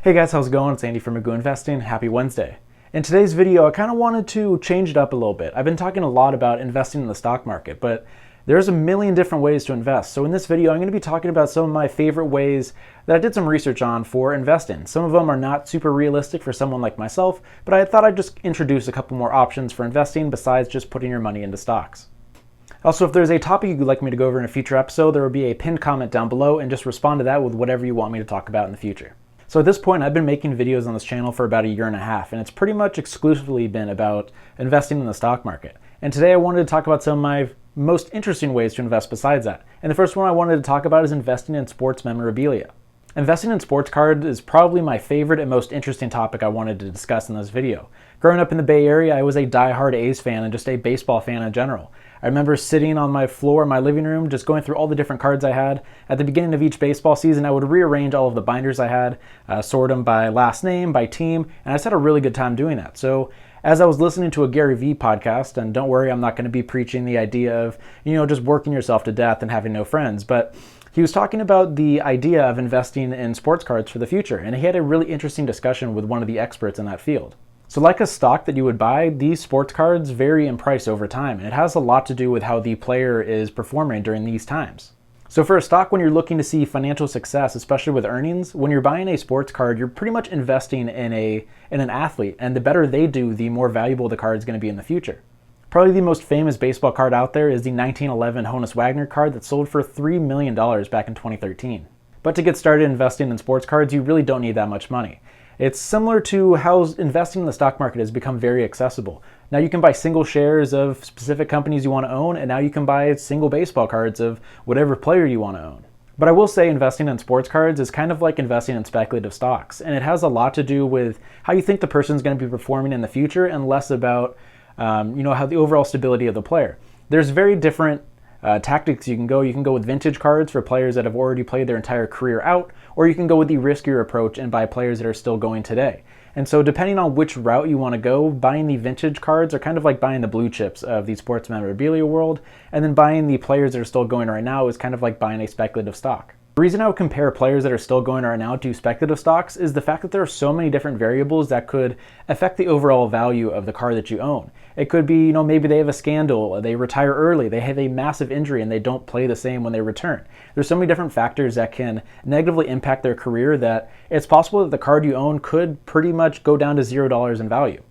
Hey guys, how's it going? It's Andy from Magooinvesting. Happy Wednesday. In today's video, I kind of wanted to change it up a little bit. I've been talking a lot about investing in the stock market, but there's a million different ways to invest. So in this video, I'm going to be talking about some of my favorite ways that I did some research on for investing. Some of them are not super realistic for someone like myself, but I thought I'd just introduce a couple more options for investing besides just putting your money into stocks. Also, if there's a topic you'd like me to go over in a future episode, there will be a pinned comment down below, and just respond to that with whatever you want me to talk about in the future. So at this point, I've been making videos on this channel for about a year and a half, and it's pretty much exclusively been about investing in the stock market. And today I wanted to talk about some of my most interesting ways to invest besides that. And the first one I wanted to talk about is investing in sports memorabilia. Investing in sports cards is probably my favorite and most interesting topic I wanted to discuss in this video. Growing up in the Bay Area, I was a diehard A's fan and just a baseball fan in general. I remember sitting on my floor in my living room just going through all the different cards I had. At the beginning of each baseball season, I would rearrange all of the binders I had, sort them by last name, by team, and I just had a really good time doing that. So as I was listening to a Gary Vee podcast, and don't worry, I'm not going to be preaching the idea of, just working yourself to death and having no friends, but he was talking about the idea of investing in sports cards for the future, and he had a really interesting discussion with one of the experts in that field. So like a stock that you would buy, these sports cards vary in price over time, and it has a lot to do with how the player is performing during these times. So for a stock, when you're looking to see financial success, especially with earnings, when you're buying a sports card, you're pretty much investing in an athlete, and the better they do, the more valuable the card is going to be in the future. Probably the most famous baseball card out there is the 1911 Honus Wagner card that sold for $3 million back in 2013. But to get started investing in sports cards, you really don't need that much money. It's similar to how investing in the stock market has become very accessible. Now you can buy single shares of specific companies you want to own, and now you can buy single baseball cards of whatever player you want to own. But I will say investing in sports cards is kind of like investing in speculative stocks, and it has a lot to do with how you think the person's going to be performing in the future and less about how the overall stability of the player. There's very different tactics you can go. You can go with vintage cards for players that have already played their entire career out, or you can go with the riskier approach and buy players that are still going today. And so depending on which route you want to go, buying the vintage cards are kind of like buying the blue chips of the sports memorabilia world, and then buying the players that are still going right now is kind of like buying a speculative stock. The reason I would compare players that are still going right now to speculative stocks is the fact that there are so many different variables that could affect the overall value of the card that you own. It could be, maybe they have a scandal, they retire early, they have a massive injury, and they don't play the same when they return. There's so many different factors that can negatively impact their career that it's possible that the card you own could pretty much go down to $0 in value.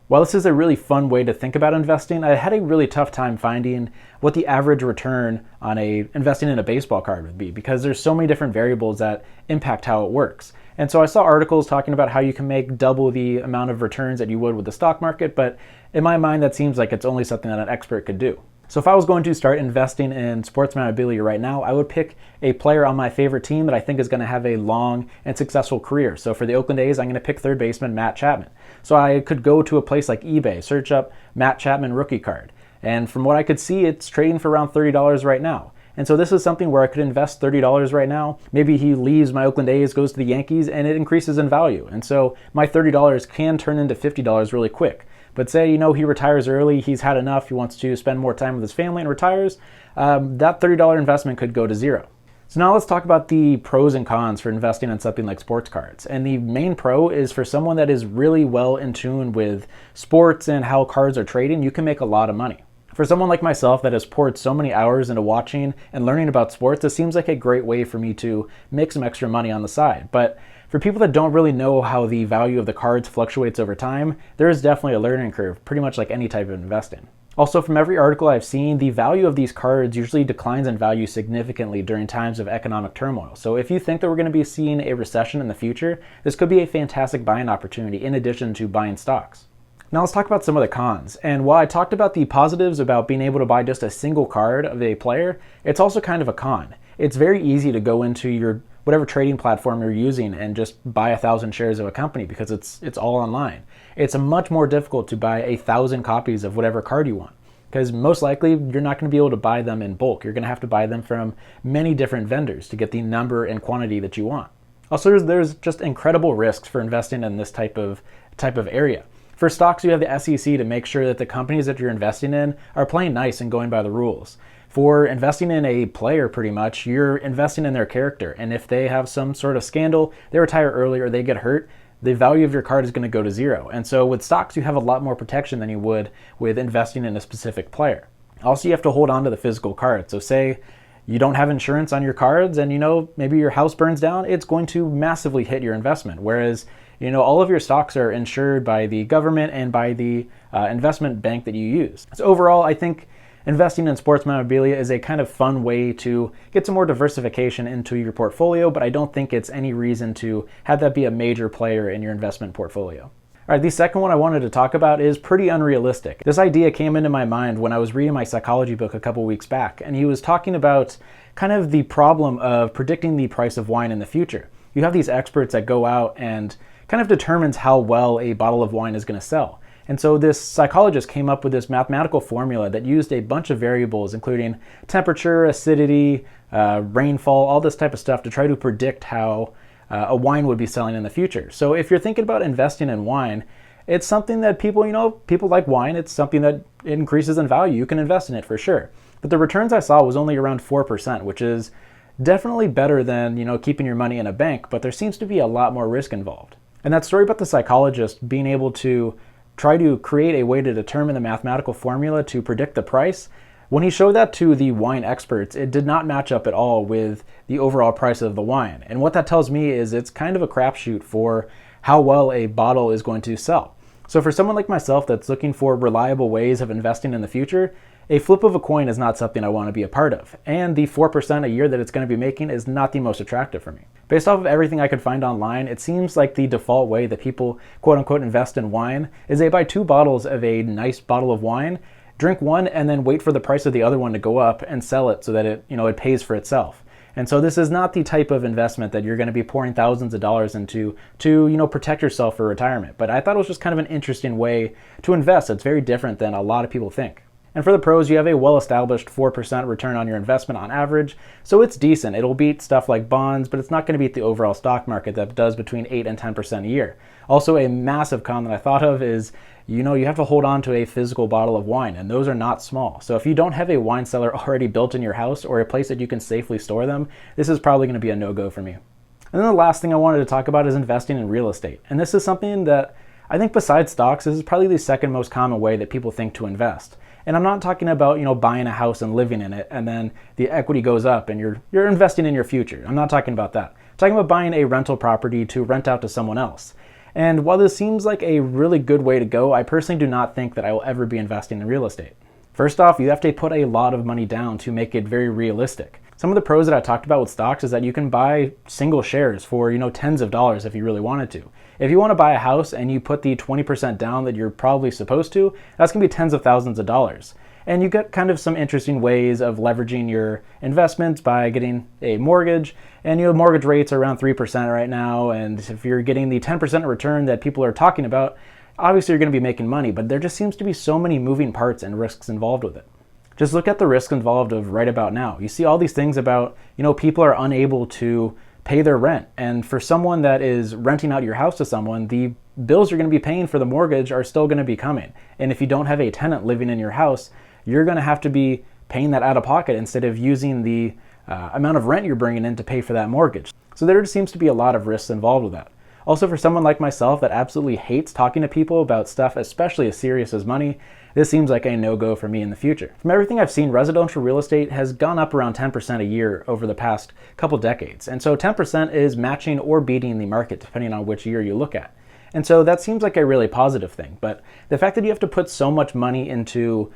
While this is a really fun way to think about investing, I had a really tough time finding what the average return on investing in a baseball card would be, because there's so many different variables that impact how it works. And so I saw articles talking about how you can make double the amount of returns that you would with the stock market, but in my mind that seems like it's only something that an expert could do. So if I was going to start investing in sports memorabilia right now, I would pick a player on my favorite team that I think is going to have a long and successful career. So for the Oakland A's, I'm going to pick third baseman Matt Chapman. So I could go to a place like eBay, search up Matt Chapman rookie card. And from what I could see, it's trading for around $30 right now. And so this is something where I could invest $30 right now. Maybe he leaves my Oakland A's, goes to the Yankees, and it increases in value. And so my $30 can turn into $50 really quick. But say, he retires early, he's had enough, he wants to spend more time with his family and retires, that $30 investment could go to zero. So now let's talk about the pros and cons for investing in something like sports cards. And the main pro is for someone that is really well in tune with sports and how cards are trading, you can make a lot of money. For someone like myself that has poured so many hours into watching and learning about sports, it seems like a great way for me to make some extra money on the side. But for people that don't really know how the value of the cards fluctuates over time, there is definitely a learning curve, pretty much like any type of investing. Also, from every article I've seen, the value of these cards usually declines in value significantly during times of economic turmoil. So if you think that we're going to be seeing a recession in the future, this could be a fantastic buying opportunity in addition to buying stocks. Now let's talk about some of the cons. And while I talked about the positives about being able to buy just a single card of a player, it's also kind of a con. It's very easy to go into your whatever trading platform you're using and just buy 1,000 shares of a company because it's all online. It's much more difficult to buy 1,000 copies of whatever card you want, because most likely you're not going to be able to buy them in bulk. You're going to have to buy them from many different vendors to get the number and quantity that you want. Also, there's just incredible risks for investing in this type of area. For stocks, you have the SEC to make sure that the companies that you're investing in are playing nice and going by the rules. For investing in a player, pretty much, you're investing in their character. And if they have some sort of scandal, they retire early, or they get hurt, the value of your card is going to go to zero. And so with stocks, you have a lot more protection than you would with investing in a specific player. Also, you have to hold on to the physical card. So say you don't have insurance on your cards and maybe your house burns down, it's going to massively hit your investment. Whereas all of your stocks are insured by the government and by the investment bank that you use. So overall, I think investing in sports memorabilia is a kind of fun way to get some more diversification into your portfolio, but I don't think it's any reason to have that be a major player in your investment portfolio. All right, the second one I wanted to talk about is pretty unrealistic. This idea came into my mind when I was reading my psychology book a couple weeks back, and he was talking about kind of the problem of predicting the price of wine in the future. You have these experts that go out and kind of determines how well a bottle of wine is going to sell. And so this psychologist came up with this mathematical formula that used a bunch of variables, including temperature, acidity, rainfall, all this type of stuff to try to predict how a wine would be selling in the future. So if you're thinking about investing in wine, it's something that people like wine. It's something that increases in value. You can invest in it for sure. But the returns I saw was only around 4%, which is definitely better than keeping your money in a bank, but there seems to be a lot more risk involved. And that story about the psychologist being able to try to create a way to determine the mathematical formula to predict the price, when he showed that to the wine experts, it did not match up at all with the overall price of the wine. And what that tells me is it's kind of a crapshoot for how well a bottle is going to sell. So for someone like myself that's looking for reliable ways of investing in the future, a flip of a coin is not something I want to be a part of. And the 4% a year that it's going to be making is not the most attractive for me. Based off of everything I could find online, it seems like the default way that people quote unquote invest in wine is they buy 2 bottles of a nice bottle of wine, drink one, and then wait for the price of the other one to go up and sell it so that it pays for itself. And so this is not the type of investment that you're going to be pouring thousands of dollars into to protect yourself for retirement. But I thought it was just kind of an interesting way to invest. It's very different than a lot of people think. And for the pros, you have a well-established 4% return on your investment on average, so it's decent. It'll beat stuff like bonds, but it's not going to beat the overall stock market that does between 8 and 10% a year. Also, a massive con that I thought of is, you have to hold on to a physical bottle of wine, and those are not small. So if you don't have a wine cellar already built in your house or a place that you can safely store them, this is probably going to be a no-go for me. And then the last thing I wanted to talk about is investing in real estate. And this is something that I think besides stocks, this is probably the second most common way that people think to invest. And I'm not talking about, buying a house and living in it and then the equity goes up and you're investing in your future. I'm not talking about that. I'm talking about buying a rental property to rent out to someone else. And while this seems like a really good way to go, I personally do not think that I will ever be investing in real estate. First off, you have to put a lot of money down to make it very realistic. Some of the pros that I talked about with stocks is that you can buy single shares for, tens of dollars if you really wanted to. If you want to buy a house and you put the 20% down that you're probably supposed to, that's going to be tens of thousands of dollars. And you get kind of some interesting ways of leveraging your investments by getting a mortgage. And mortgage rates are around 3% right now. And if you're getting the 10% return that people are talking about, obviously you're going to be making money. But there just seems to be so many moving parts and risks involved with it. Just look at the risks involved of right about now. You see all these things about, people are unable to pay their rent. And for someone that is renting out your house to someone, the bills you're going to be paying for the mortgage are still going to be coming. And if you don't have a tenant living in your house, you're going to have to be paying that out of pocket instead of using the amount of rent you're bringing in to pay for that mortgage. So there seems to be a lot of risks involved with that. Also, for someone like myself that absolutely hates talking to people about stuff, especially as serious as money, this seems like a no-go for me in the future. From everything I've seen, residential real estate has gone up around 10% a year over the past couple decades. And so 10% is matching or beating the market, depending on which year you look at. And so that seems like a really positive thing. But the fact that you have to put so much money into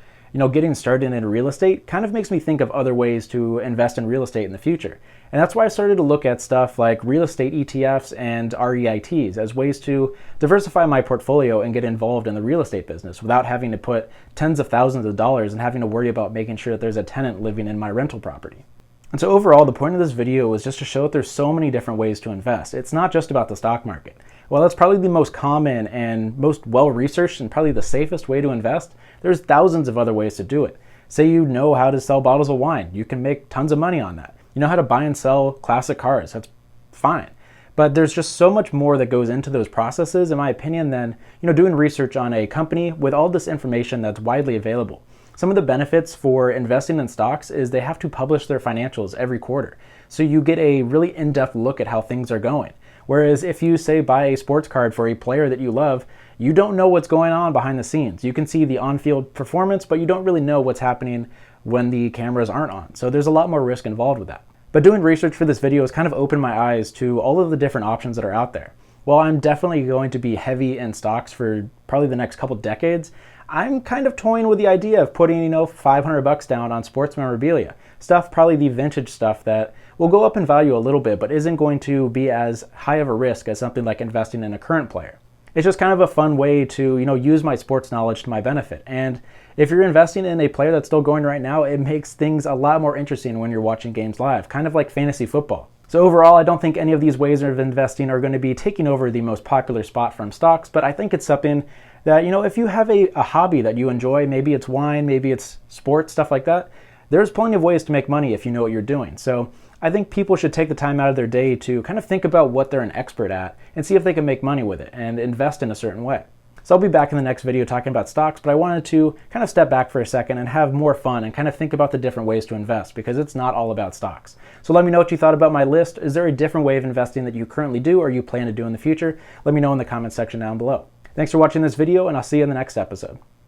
getting started in real estate kind of makes me think of other ways to invest in real estate in the future. And that's why I started to look at stuff like real estate ETFs and REITs as ways to diversify my portfolio and get involved in the real estate business without having to put tens of thousands of dollars and having to worry about making sure that there's a tenant living in my rental property. And so overall, the point of this video was just to show that there's so many different ways to invest. It's not just about the stock market. While that's probably the most common and most well-researched and probably the safest way to invest, there's thousands of other ways to do it. Say you know how to sell bottles of wine. You can make tons of money on that. You know how to buy and sell classic cars. That's fine. But there's just so much more that goes into those processes, in my opinion, than doing research on a company with all this information that's widely available. Some of the benefits for investing in stocks is they have to publish their financials every quarter. So you get a really in-depth look at how things are going. Whereas if you, say, buy a sports card for a player that you love, you don't know what's going on behind the scenes. You can see the on-field performance, but you don't really know what's happening when the cameras aren't on. So there's a lot more risk involved with that. But doing research for this video has kind of opened my eyes to all of the different options that are out there. While I'm definitely going to be heavy in stocks for probably the next couple decades, I'm kind of toying with the idea of putting, $500 down on sports memorabilia. Stuff, probably the vintage stuff that will go up in value a little bit, but isn't going to be as high of a risk as something like investing in a current player. It's just kind of a fun way to, use my sports knowledge to my benefit. And if you're investing in a player that's still going right now, it makes things a lot more interesting when you're watching games live, kind of like fantasy football. So overall, I don't think any of these ways of investing are going to be taking over the most popular spot from stocks, but I think it's something that, if you have a hobby that you enjoy, maybe it's wine, maybe it's sports, stuff like that, there's plenty of ways to make money if you know what you're doing. So I think people should take the time out of their day to kind of think about what they're an expert at and see if they can make money with it and invest in a certain way. So I'll be back in the next video talking about stocks, but I wanted to kind of step back for a second and have more fun and kind of think about the different ways to invest, because it's not all about stocks. So let me know what you thought about my list. Is there a different way of investing that you currently do or you plan to do in the future? Let me know in the comment section down below. Thanks for watching this video, and I'll see you in the next episode.